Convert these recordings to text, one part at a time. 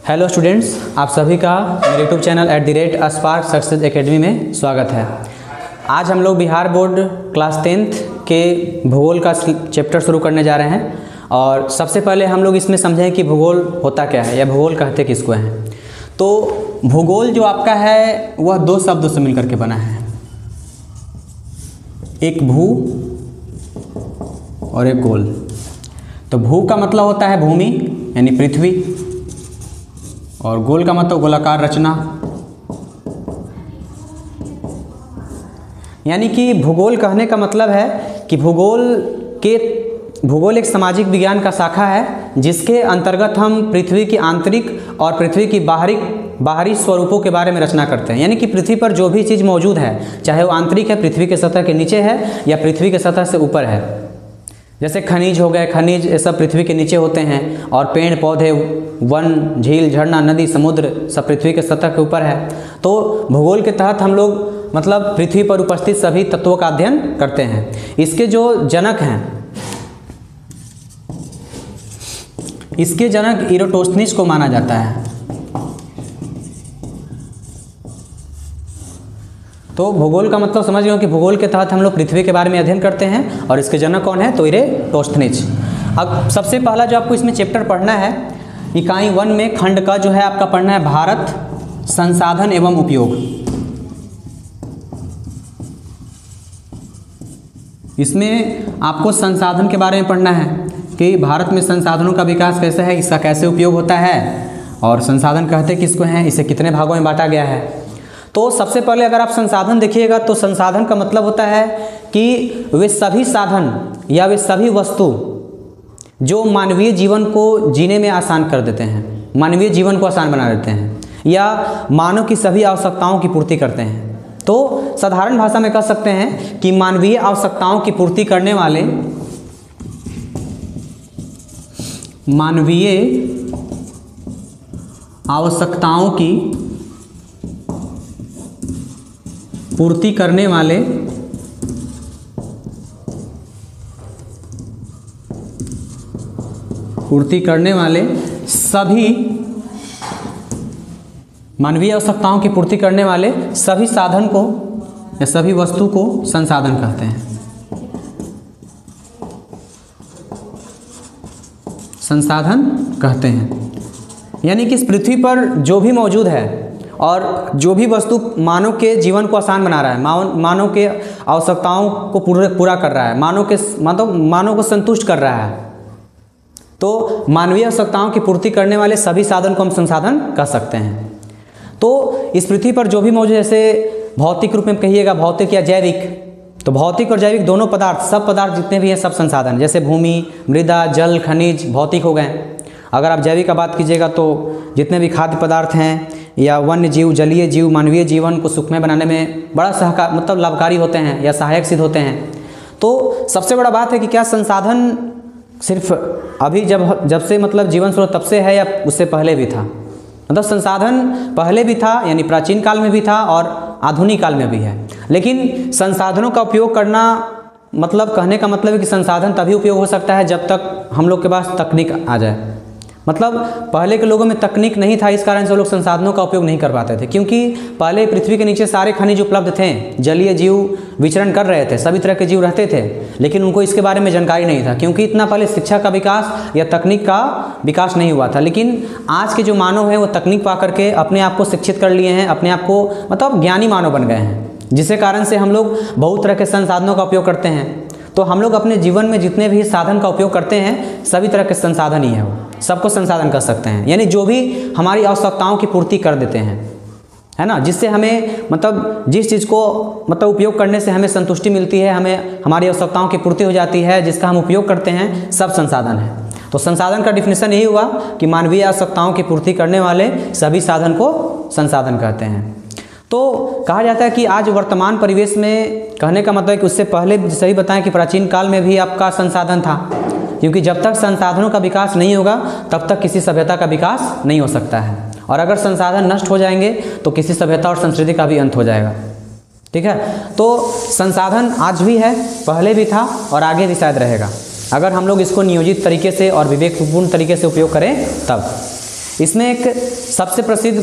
Hello students, आप सभी का मेरे YouTube channel @spark success academy में स्वागत है। आज हम लोग बिहार बोर्ड क्लास 10th के भूगोल का चैप्टर शुरू करने जा रहे हैं। और सबसे पहले हम लोग इसमें समझें कि भूगोल होता क्या है या भूगोल कहते किसको हैं। तो भूगोल जो आपका है वह दो शब्दों से मिलकर के बना है, एक भू और एक गोल। तो भू का मतलब होता है भूमि यानी पृथ्वी, और गोल का मतलब गोलाकार रचना। यानी कि भूगोल कहने का मतलब है कि भूगोल एक सामाजिक विज्ञान का शाखा है जिसके अंतर्गत हम पृथ्वी की आंतरिक और पृथ्वी की बाहरी स्वरूपों के बारे में रचना करते हैं। यानी कि पृथ्वी पर जो भी चीज़ मौजूद है, चाहे वो आंतरिक है, पृथ्वी के सतह के नीचे है या पृथ्वी के सतह से ऊपर है। जैसे खनिज हो गए, खनिज ये सब पृथ्वी के नीचे होते हैं, और पेड़ पौधे, वन, झील, झरना, नदी, समुद्र सब पृथ्वी के सतह के ऊपर है। तो भूगोल के तहत हम लोग मतलब पृथ्वी पर उपस्थित सभी तत्वों का अध्ययन करते हैं। इसके जो जनक हैं, इसके जनक इराटोस्थनीज को माना जाता है। तो भूगोल का मतलब समझ गए कि भूगोल के तहत हम लोग पृथ्वी के बारे में अध्ययन करते हैं, और इसके जनक कौन है? तो इराटोस्थनीज। अब सबसे पहला जो आपको इसमें चैप्टर पढ़ना है, इकाई 1 में खंड का जो है आपका पढ़ना है भारत, संसाधन एवं उपयोग। इसमें आपको संसाधन के बारे में पढ़ना है कि भारत में संसाधनों का विकास कैसे है, इसका कैसे उपयोग होता है, और संसाधन कहते किसको हैं, इसे कितने भागों में बांटा गया है। तो सबसे पहले अगर आप संसाधन देखिएगा तो संसाधन का मतलब होता है कि वे सभी साधन या वे सभी वस्तु जो मानवीय जीवन को जीने में आसान कर देते हैं, मानवीय जीवन को आसान बना देते हैं, या मानव की सभी आवश्यकताओं की पूर्ति करते हैं। तो साधारण भाषा में कह सकते हैं कि मानवीय आवश्यकताओं की पूर्ति करने वाले, मानवीय आवश्यकताओं की पूर्ति करने वाले सभी मानवीय आवश्यकताओं की पूर्ति करने वाले सभी साधन को या सभी वस्तु को संसाधन कहते हैं। संसाधन कहते हैं। यानी कि इस पृथ्वी पर जो भी मौजूद है और जो भी वस्तु मानव के जीवन को आसान बना रहा है, मानव के आवश्यकताओं को पूरा कर रहा है, मानव को संतुष्ट कर रहा है, तो मानवीय आवश्यकताओं की पूर्ति करने वाले सभी साधन को हम संसाधन कह सकते हैं। तो इस पृथ्वी पर जो भी मौजूद, जैसे भौतिक रूप में कहिएगा भौतिक या जैविक, तो भौतिक और जैविक दोनों पदार्थ, सब पदार्थ जितने भी हैं सब संसाधन। जैसे भूमि, मृदा, जल, खनिज भौतिक हो गए। अगर आप जैविक का बात कीजिएगा तो जितने भी खाद्य पदार्थ हैं या वन्य जीव, जलीय जीव, मानवीय जीवन को सुखमय बनाने में बड़ा लाभकारी होते हैं या सहायक सिद्ध होते हैं। तो सबसे बड़ा बात है कि क्या संसाधन सिर्फ अभी जब से मतलब जीवन शुरू तब से है या उससे पहले भी था? मतलब संसाधन पहले भी था, यानी प्राचीन काल में भी था और आधुनिक काल में भी है। लेकिन संसाधनों का उपयोग करना मतलब कहने का मतलब है कि संसाधन तभी उपयोग हो सकता है जब तक हम लोग के पास तकनीक आ जाए। मतलब पहले के लोगों में तकनीक नहीं था, इस कारण से वो लोग संसाधनों का उपयोग नहीं कर पाते थे, क्योंकि पहले पृथ्वी के नीचे सारे खनिज उपलब्ध थे, जलीय जीव विचरण कर रहे थे, सभी तरह के जीव रहते थे, लेकिन उनको इसके बारे में जानकारी नहीं था, क्योंकि इतना पहले शिक्षा का विकास या तकनीक का विकास नहीं हुआ था। लेकिन आज के जो मानव हैं वो तकनीक पा करके अपने आप को शिक्षित कर लिए हैं, अपने आप को मतलब ज्ञानी मानव बन गए हैं, जिसके कारण से हम लोग बहुत तरह के संसाधनों का उपयोग करते हैं। तो हम लोग अपने जीवन में जितने भी साधन का उपयोग करते हैं सभी तरह के संसाधन ही है, वो सबको संसाधन कर सकते हैं। यानी जो भी हमारी आवश्यकताओं की पूर्ति कर देते हैं, है ना, जिससे हमें मतलब जिस चीज़ को मतलब उपयोग करने से हमें संतुष्टि मिलती है, हमें हमारी आवश्यकताओं की पूर्ति हो जाती है, जिसका हम उपयोग करते हैं, सब संसाधन है। तो संसाधन का डिफिनेशन यही हुआ कि मानवीय आवश्यकताओं की पूर्ति करने वाले सभी साधन को संसाधन कहते हैं। तो कहा जाता है कि आज वर्तमान परिवेश में, कहने का मतलब है कि उससे पहले सही बताएं कि प्राचीन काल में भी आपका संसाधन था, क्योंकि जब तक संसाधनों का विकास नहीं होगा तब तक किसी सभ्यता का विकास नहीं हो सकता है, और अगर संसाधन नष्ट हो जाएंगे तो किसी सभ्यता और संस्कृति का भी अंत हो जाएगा। ठीक है, तो संसाधन आज भी है, पहले भी था और आगे भी शायद रहेगा, अगर हम लोग इसको नियोजित तरीके से और विवेकपूर्ण तरीके से उपयोग करें तब। इसमें एक सबसे प्रसिद्ध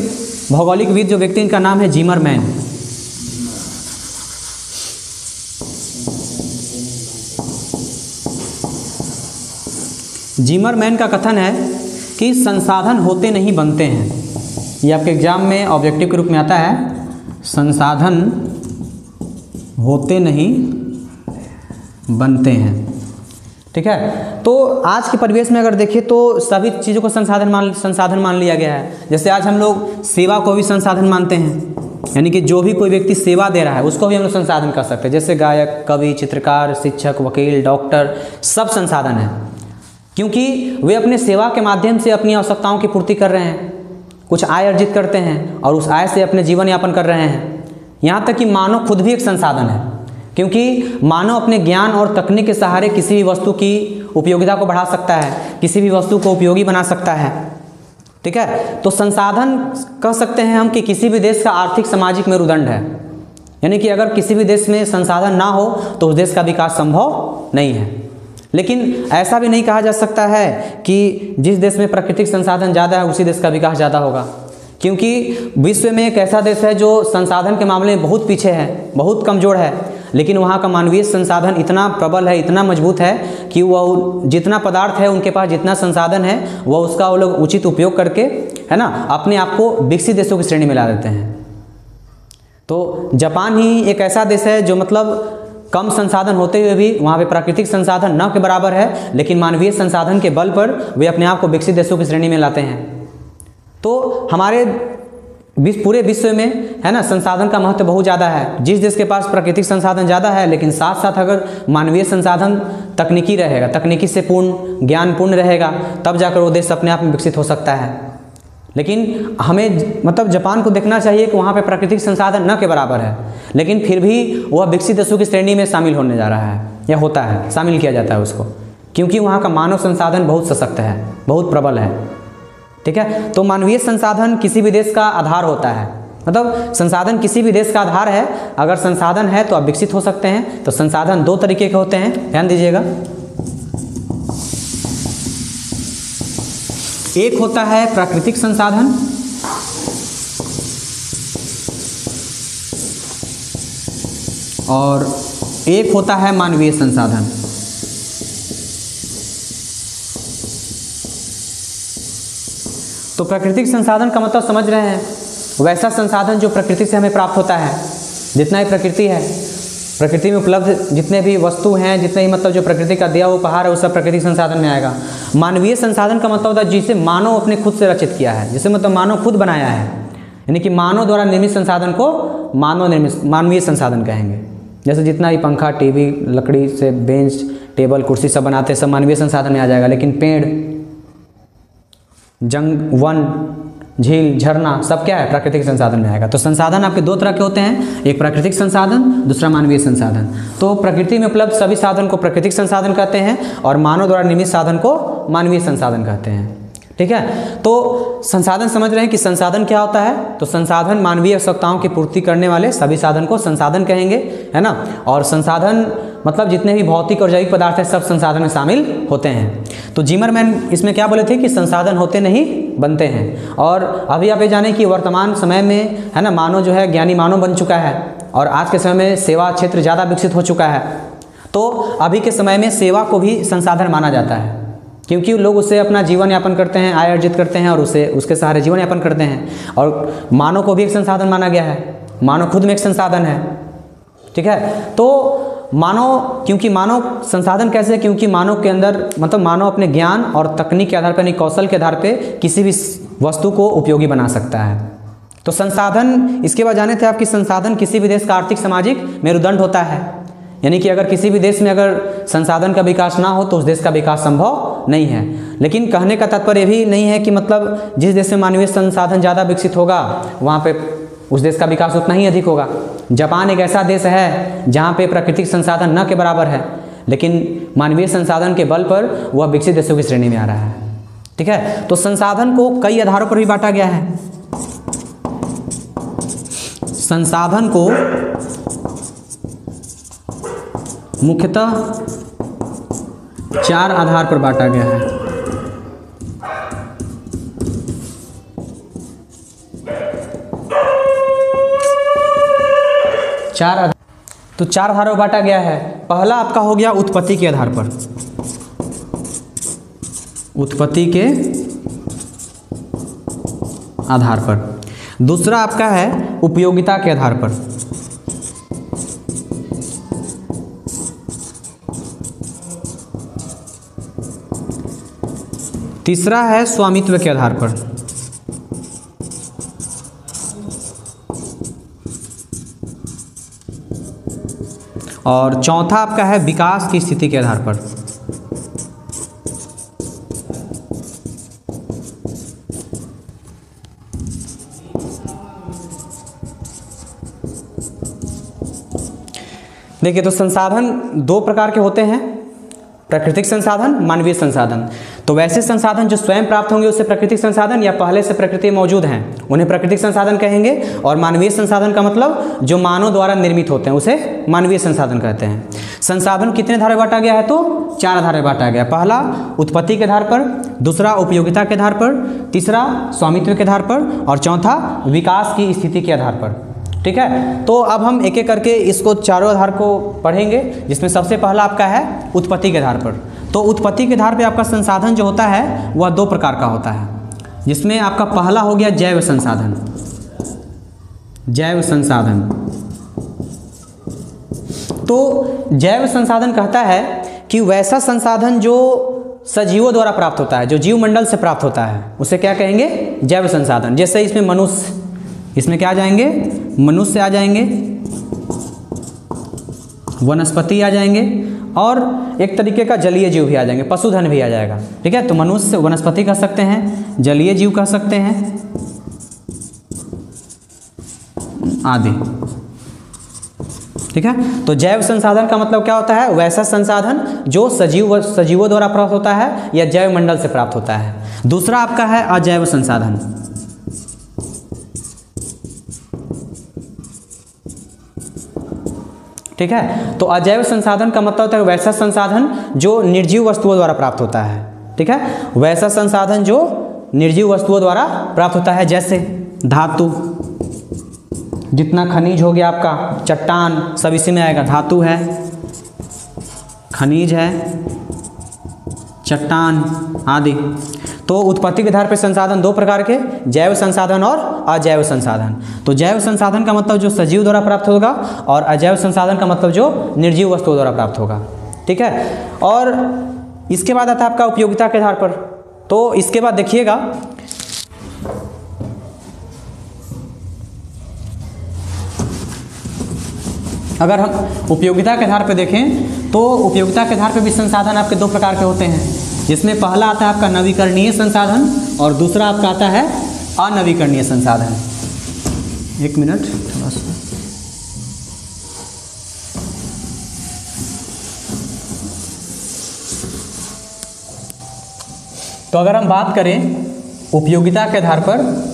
भौगोलिकविद जो व्यक्ति, इनका नाम है जिमरमैन। जिमरमैन का कथन है कि संसाधन होते नहीं बनते हैं। ये आपके एग्जाम में ऑब्जेक्टिव के रूप में आता है, संसाधन होते नहीं बनते हैं। ठीक है, तो आज के परिवेश में अगर देखें तो सभी चीज़ों को संसाधन मान लिया गया है। जैसे आज हम लोग सेवा को भी संसाधन मानते हैं, यानी कि जो भी कोई व्यक्ति सेवा दे रहा है उसको भी हम लोग संसाधन कर सकते हैं। जैसे गायक, कवि, चित्रकार, शिक्षक, वकील, डॉक्टर, सब संसाधन है, क्योंकि वे अपने सेवा के माध्यम से अपनी आवश्यकताओं की पूर्ति कर रहे हैं, कुछ आय अर्जित करते हैं और उस आय से अपने जीवन यापन कर रहे हैं। यहाँ तक कि मानव खुद भी एक संसाधन है, क्योंकि मानव अपने ज्ञान और तकनीक के सहारे किसी भी वस्तु की उपयोगिता को बढ़ा सकता है, किसी भी वस्तु को उपयोगी बना सकता है। ठीक है, तो संसाधन कह सकते हैं हम कि किसी भी देश का आर्थिक सामाजिक मेरुदंड है। यानी कि अगर किसी भी देश में संसाधन ना हो तो उस देश का विकास संभव नहीं है। लेकिन ऐसा भी नहीं कहा जा सकता है कि जिस देश में प्राकृतिक संसाधन ज़्यादा है उसी देश का विकास ज़्यादा होगा, क्योंकि विश्व में एक ऐसा देश है जो संसाधन के मामले में बहुत पीछे है, बहुत कमज़ोर है, लेकिन वहाँ का मानवीय संसाधन इतना प्रबल है, इतना मजबूत है कि वह जितना पदार्थ है, उनके पास जितना संसाधन है, वह उसका वो लोग उचित उपयोग करके, है ना, अपने आप को विकसित देशों की श्रेणी में ला देते हैं। तो जापान ही एक ऐसा देश है जो मतलब कम संसाधन होते हुए भी वहाँ पे प्राकृतिक संसाधन न के बराबर है, लेकिन मानवीय संसाधन के बल पर वे अपने आप को विकसित देशों की श्रेणी में लाते हैं। तो हमारे पूरे विश्व में, है ना, संसाधन का महत्व बहुत ज़्यादा है। जिस देश के पास प्राकृतिक संसाधन ज़्यादा है, लेकिन साथ साथ अगर मानवीय संसाधन तकनीकी रहेगा, तकनीकी से पूर्ण, ज्ञानपूर्ण रहेगा, तब जाकर वो देश अपने आप में विकसित हो सकता है। लेकिन हमें मतलब जापान को देखना चाहिए कि वहाँ पे प्राकृतिक संसाधन न के बराबर है, लेकिन फिर भी वह विकसित देशों की श्रेणी में शामिल होने जा रहा है, या होता है, शामिल किया जाता है उसको, क्योंकि वहाँ का मानव संसाधन बहुत सशक्त है, बहुत प्रबल है। ठीक है, तो मानवीय संसाधन किसी भी देश का आधार होता है, मतलब संसाधन किसी भी देश का आधार है। अगर संसाधन है तो आप विकसित हो सकते हैं। तो संसाधन दो तरीके के होते हैं, ध्यान दीजिएगा। एक होता है प्राकृतिक संसाधन, और एक होता है मानवीय संसाधन। तो प्राकृतिक संसाधन का मतलब समझ रहे हैं, वैसा संसाधन जो प्रकृति से हमें प्राप्त होता है। जितना ही प्रकृति है, प्रकृति में उपलब्ध जितने भी वस्तु हैं, जितने ही मतलब जो प्रकृति का दिया हुआ उपहार है, वो सब प्राकृतिक संसाधन में आएगा। मानवीय संसाधन का मतलब होता है जिसे मानव अपने खुद से रचित किया है, जिसे मतलब मानव खुद बनाया है, यानी कि मानव द्वारा निर्मित संसाधन को मानवीय संसाधन कहेंगे। जैसे जितना भी पंखा, टीवी, लकड़ी से बेंच, टेबल, कुर्सी सब बनाते हैं, सब मानवीय संसाधन में आ जाएगा। लेकिन पेड़, वन, झील, झरना, सब क्या है, प्राकृतिक संसाधन में आएगा। तो संसाधन आपके दो तरह के होते हैं, एक प्राकृतिक संसाधन, दूसरा मानवीय संसाधन। तो प्रकृति में उपलब्ध सभी साधन को प्राकृतिक संसाधन कहते हैं, और मानव द्वारा निर्मित साधन को मानवीय संसाधन कहते हैं। ठीक है, तो संसाधन समझ रहे हैं कि संसाधन क्या होता है। तो संसाधन मानवीय आवश्यकताओं की पूर्ति करने वाले सभी साधन को संसाधन कहेंगे, है ना। और संसाधन मतलब जितने भी भौतिक और जैविक पदार्थ हैं, सब संसाधन में शामिल होते हैं। तो जिमरमैन इसमें क्या बोले थे कि संसाधन होते नहीं बनते हैं। और अभी आप ये जाने कि वर्तमान समय में, है ना, मानव जो है ज्ञानी मानव बन चुका है, और आज के समय में सेवा क्षेत्र ज़्यादा विकसित हो चुका है। तो अभी के समय में सेवा को भी संसाधन माना जाता है, क्योंकि लोग उससे अपना जीवन यापन करते हैं, आय अर्जित करते हैं, और उसके सहारे जीवन यापन करते हैं। और मानव को भी एक संसाधन माना गया है, मानव खुद में एक संसाधन है। ठीक है, तो मानव, क्योंकि मानव संसाधन कैसे, क्योंकि मानव के अंदर मतलब मानव अपने ज्ञान और तकनीक के आधार पर, यानी कौशल के आधार पर किसी भी वस्तु को उपयोगी बना सकता है। तो संसाधन, इसके बाद जाने थे आप कि संसाधन किसी भी देश का आर्थिक सामाजिक मेरुदंड होता है, यानी कि अगर किसी भी देश में अगर संसाधन का विकास ना हो तो उस देश का विकास संभव नहीं है। लेकिन कहने का तात्पर्य भी नहीं है कि मतलब जिस देश में मानवीय संसाधन ज़्यादा विकसित होगा वहाँ पे उस देश का विकास उतना ही अधिक होगा। जापान एक ऐसा देश है जहाँ पे प्राकृतिक संसाधन न के बराबर है, लेकिन मानवीय संसाधन के बल पर वह विकसित देशों की श्रेणी में आ रहा है। ठीक है, तो संसाधन को कई आधारों पर भी बांटा गया है। संसाधन को मुख्यतः 4 आधार पर बांटा गया है। चार आधार, तो चार आधारों में बांटा गया है। पहला आपका हो गया उत्पत्ति के आधार पर, उत्पत्ति के आधार पर। दूसरा आपका है उपयोगिता के आधार पर, तीसरा है स्वामित्व के आधार पर, और चौथा आपका है विकास की स्थिति के आधार पर। देखिए, तो संसाधन दो प्रकार के होते हैं, प्राकृतिक संसाधन, मानवीय संसाधन। तो वैसे संसाधन जो स्वयं प्राप्त होंगे उससे प्राकृतिक संसाधन, या पहले से प्रकृति में मौजूद हैं उन्हें प्राकृतिक संसाधन कहेंगे। और मानवीय संसाधन का मतलब जो मानव द्वारा निर्मित होते हैं उसे मानवीय संसाधन कहते हैं। संसाधन कितने आधार में बांटा गया है? तो चार आधार में बांटा गया। पहला उत्पत्ति के आधार पर, दूसरा उपयोगिता के आधार पर, तीसरा स्वामित्व के आधार पर, और चौथा विकास की स्थिति के आधार पर। ठीक है, तो अब हम एक एक करके इसको चारों आधार को पढ़ेंगे, जिसमें सबसे पहला आपका है उत्पत्ति के आधार पर। तो उत्पत्ति के आधार पर आपका संसाधन जो होता है वह दो प्रकार का होता है, जिसमें आपका पहला हो गया जैव संसाधन। जैव संसाधन, तो जैव संसाधन कहता है कि वैसा संसाधन जो सजीवों द्वारा प्राप्त होता है, जो जीव मंडल से प्राप्त होता है, उसे क्या कहेंगे? जैव संसाधन। जैसे इसमें मनुष्य, इसमें क्या आ जाएंगे? मनुष्य आ जाएंगे, वनस्पति आ जाएंगे, और एक तरीके का जलीय जीव भी आ जाएंगे, पशुधन भी आ जाएगा। ठीक है, तो मनुष्य वनस्पति कह सकते हैं, जलीय जीव कह सकते हैं, आदि। ठीक है, तो जैव संसाधन का मतलब क्या होता है? वैसा संसाधन जो सजीवों द्वारा प्राप्त होता है या जैव मंडल से प्राप्त होता है। दूसरा आपका है अजैव संसाधन। ठीक है, तो अजैव संसाधन का मतलब होता है वैसा संसाधन जो निर्जीव वस्तुओं द्वारा प्राप्त होता है। ठीक है, वैसा संसाधन जो निर्जीव वस्तुओं द्वारा प्राप्त होता है, जैसे धातु, जितना खनिज हो गया आपका, चट्टान, सब इसी में आएगा। धातु है, खनिज है, चट्टान आदि। तो उत्पत्ति के आधार पर संसाधन दो प्रकार के, जैव संसाधन और अजैव संसाधन। तो जैव संसाधन का मतलब जो सजीव द्वारा प्राप्त होगा, और अजैव संसाधन का मतलब जो निर्जीव वस्तुओं द्वारा प्राप्त होगा। ठीक है, और इसके बाद आता है आपका उपयोगिता के आधार पर। तो इसके बाद देखिएगा, अगर हम उपयोगिता के आधार पर देखें तो उपयोगिता के आधार पर भी संसाधन आपके दो प्रकार के होते हैं, जिसमें पहला आता है आपका नवीकरणीय संसाधन और दूसरा आपका आता है अनवीकरणीय संसाधन। एक मिनट थोड़ा सा, तो अगर हम बात करें उपयोगिता के आधार पर,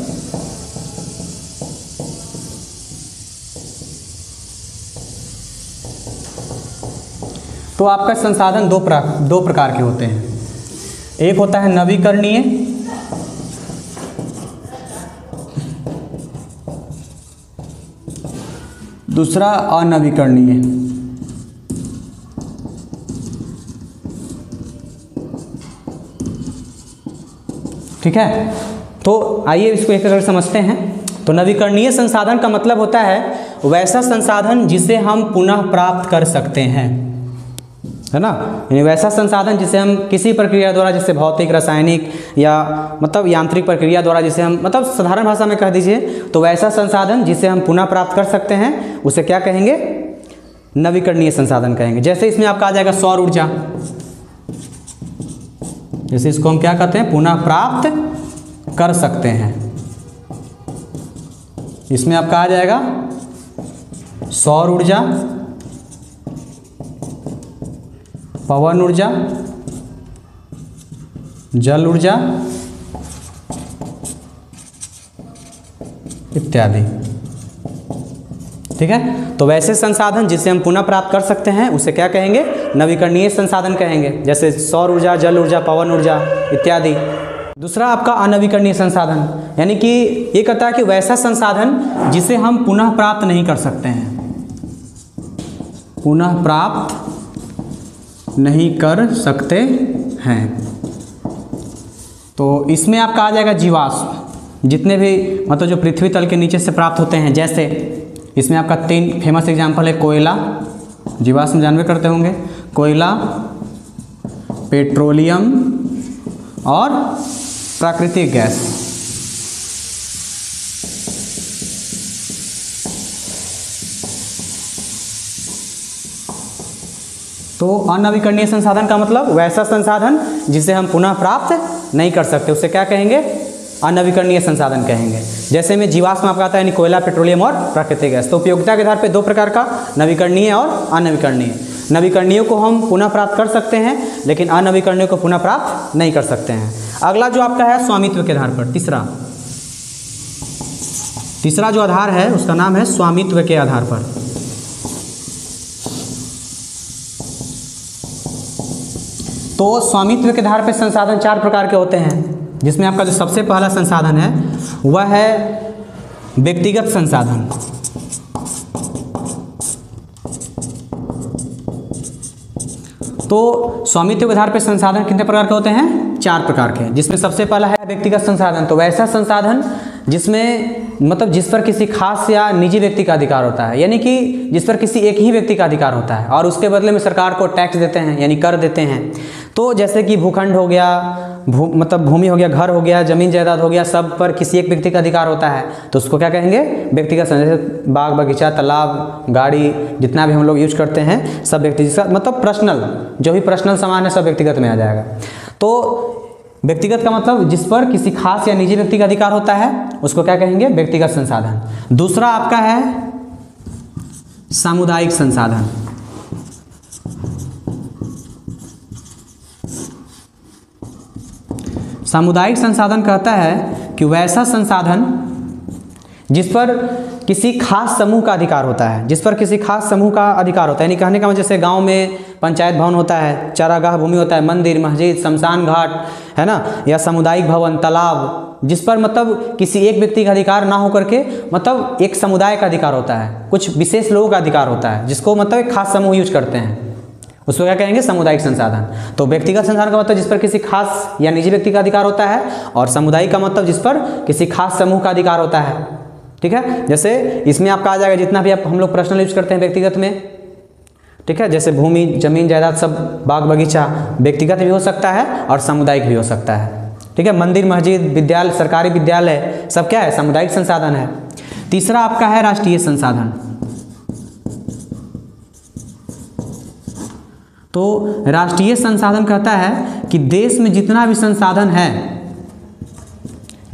तो आपका संसाधन दो प्रकार के होते हैं। एक होता है नवीकरणीय, दूसरा अनवीकरणीय। ठीक है, तो आइए इसको एक करके समझते हैं। तो नवीकरणीय संसाधन का मतलब होता है वैसा संसाधन जिसे हम पुनः प्राप्त कर सकते हैं, है ना। यानी वैसा संसाधन जिसे हम किसी प्रक्रिया द्वारा, जैसे भौतिक, रासायनिक या मतलब यांत्रिक प्रक्रिया द्वारा, जिसे हम मतलब साधारण भाषा में कह दीजिए, तो वैसा संसाधन जिसे हम पुनः प्राप्त कर सकते हैं उसे क्या कहेंगे? नवीकरणीय संसाधन कहेंगे। जैसे इसमें आपका आ जाएगा सौर ऊर्जा, जैसे इसको हम क्या कहते हैं? पुनः प्राप्त कर सकते हैं। इसमें आपका आ जाएगा सौर ऊर्जा, पवन ऊर्जा, जल ऊर्जा इत्यादि। ठीक है, तो वैसे संसाधन जिसे हम पुनः प्राप्त कर सकते हैं उसे क्या कहेंगे? नवीकरणीय संसाधन कहेंगे, जैसे सौर ऊर्जा, जल ऊर्जा, पवन ऊर्जा इत्यादि। दूसरा आपका अनवीकरणीय संसाधन, यानी कि ये कहता है कि वैसा संसाधन जिसे हम पुनः प्राप्त नहीं कर सकते हैं। पुनः प्राप्त नहीं कर सकते हैं। तो इसमें आपका आ जाएगा जीवाश्म, जितने भी मतलब जो पृथ्वी तल के नीचे से प्राप्त होते हैं। जैसे इसमें आपका 3 फेमस एग्जाम्पल है, कोयला, जीवाश्म जानवे करते होंगे, कोयला, पेट्रोलियम और प्राकृतिक गैस। तो अनवीकरणीय संसाधन का मतलब वैसा संसाधन जिसे हम पुनः प्राप्त नहीं कर सकते, उसे क्या कहेंगे? अनवीकरणीय संसाधन कहेंगे। जैसे में जीवाश्म आपका आता है यानी कोयला, पेट्रोलियम और प्राकृतिक गैस। तो उपयोगिता के आधार पे 2 प्रकार का, नवीकरणीय और अनवीकरणीय। नवीकरणीय को हम पुनः प्राप्त कर सकते हैं, लेकिन अनवीकरणीय को पुनः प्राप्त नहीं कर सकते हैं। अगला जो आपका है स्वामित्व के आधार पर, तीसरा जो आधार है उसका नाम है स्वामित्व के आधार पर। तो स्वामित्व के आधार पर संसाधन 4 प्रकार के होते हैं, जिसमें आपका जो सबसे पहला संसाधन है वह है व्यक्तिगत संसाधन। तो स्वामित्व के आधार पर संसाधन कितने प्रकार के होते हैं? 4 प्रकार के, जिसमें सबसे पहला है व्यक्तिगत संसाधन। तो वैसा संसाधन जिसमें मतलब जिस पर किसी खास या निजी व्यक्ति का अधिकार होता है, यानी कि जिस पर किसी एक ही व्यक्ति का अधिकार होता है और उसके बदले में सरकार को टैक्स देते हैं यानी कर देते हैं। तो जैसे कि भूखंड हो गया, मतलब भूमि हो गया, घर हो गया, जमीन जायदाद हो गया, सब पर किसी एक व्यक्ति का अधिकार होता है, तो उसको क्या कहेंगे? व्यक्तिगत संसाधन। जैसे बाग बगीचा, तालाब, गाड़ी, जितना भी हम लोग यूज करते हैं सब व्यक्ति, जिसका मतलब पर्सनल, जो भी पर्सनल सामान है सब व्यक्तिगत में आ जाएगा। तो व्यक्तिगत का मतलब जिस पर किसी खास या निजी व्यक्ति का अधिकार होता है उसको क्या कहेंगे? व्यक्तिगत संसाधन। दूसरा आपका है सामुदायिक संसाधन। सामुदायिक संसाधन कहता है कि वैसा संसाधन जिस पर किसी खास समूह का अधिकार होता है, जिस पर किसी खास समूह का अधिकार होता है। यानी कहने का मतलब जैसे गांव में पंचायत भवन होता है, चारागाह भूमि होता है, मंदिर, मस्जिद, शमशान घाट है ना, या सामुदायिक भवन, तालाब, जिस पर मतलब किसी एक व्यक्ति का अधिकार ना होकर के मतलब एक समुदाय का अधिकार होता है, कुछ विशेष लोगों का अधिकार होता है, जिसको मतलब एक खास समूह यूज करते हैं, उसको क्या कहेंगे? सामुदायिक संसाधन। तो व्यक्तिगत संसाधन का मतलब जिस पर किसी खास या निजी व्यक्ति का अधिकार होता है, और सामुदायिक का मतलब जिस पर किसी खास समूह का अधिकार होता है। ठीक है, जैसे इसमें आपका आ जाएगा जितना भी आप हम लोग पर्सनल यूज करते हैं व्यक्तिगत में। ठीक है, जैसे भूमि, जमीन जायदाद, सब बाग बगीचा व्यक्तिगत भी हो सकता है और सामुदायिक भी हो सकता है। ठीक है, मंदिर, मस्जिद, विद्यालय, सरकारी विद्यालय, सब क्या है? सामुदायिक संसाधन है। तीसरा आपका है राष्ट्रीय संसाधन। तो राष्ट्रीय संसाधन कहता है कि देश में जितना भी संसाधन है,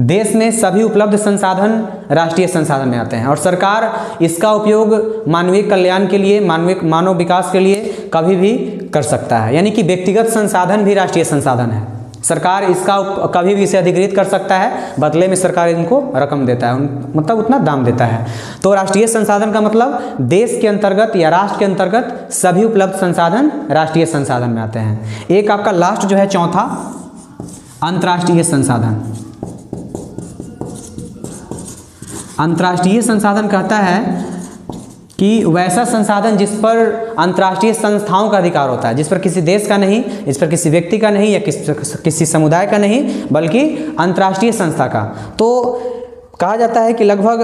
देश में सभी उपलब्ध संसाधन राष्ट्रीय संसाधन में आते हैं और सरकार इसका उपयोग मानवीय कल्याण के लिए, मानव विकास के लिए कभी भी कर सकता है। यानी कि व्यक्तिगत संसाधन भी राष्ट्रीय संसाधन है, सरकार इसका कभी भी इसे अधिग्रहित कर सकता है, बदले में सरकार इनको रकम देता है, मतलब उतना दाम देता है। तो राष्ट्रीय संसाधन का मतलब देश के अंतर्गत या राष्ट्र के अंतर्गत सभी उपलब्ध संसाधन राष्ट्रीय संसाधन में आते हैं। एक आपका लास्ट जो है चौथा, अंतर्राष्ट्रीय संसाधन। अंतर्राष्ट्रीय संसाधन कहता है कि वैसा संसाधन जिस पर अंतर्राष्ट्रीय संस्थाओं का अधिकार होता है, जिस पर किसी देश का नहीं, इस पर किसी व्यक्ति का नहीं या किसी समुदाय का नहीं, बल्कि अंतर्राष्ट्रीय संस्था का। तो कहा जाता है कि लगभग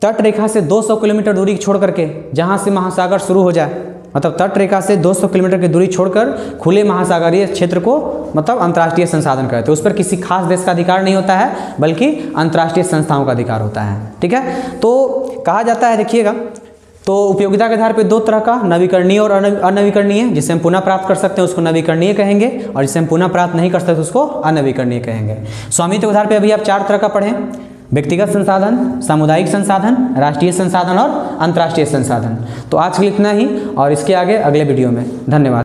तट रेखा से 200 किलोमीटर दूरी छोड़ करके, जहाँ से महासागर शुरू हो जाए, मतलब तट रेखा से 200 किलोमीटर की दूरी छोड़कर खुले महासागरीय क्षेत्र को मतलब अंतर्राष्ट्रीय संसाधन कहते हैं। उस पर किसी खास देश का अधिकार नहीं होता है, बल्कि अंतर्राष्ट्रीय संस्थाओं का अधिकार होता है। ठीक है, तो कहा जाता है, देखिएगा, तो उपयोगिता के आधार पे 2 तरह का, नवीकरणीय और अनवीकरणीय। जिसे हम पुनः प्राप्त कर सकते हैं उसको नवीकरणीय कहेंगे, और जिसे हम पुनः प्राप्त नहीं कर सकते उसको अनवीकरणीय कहेंगे। स्वामित्व के आधार पे अभी आप 4 तरह का पढ़ें, व्यक्तिगत संसाधन, सामुदायिक संसाधन, राष्ट्रीय संसाधन और अंतर्राष्ट्रीय संसाधन। तो आज के लिए इतना ही, और इसके आगे अगले वीडियो में। धन्यवाद।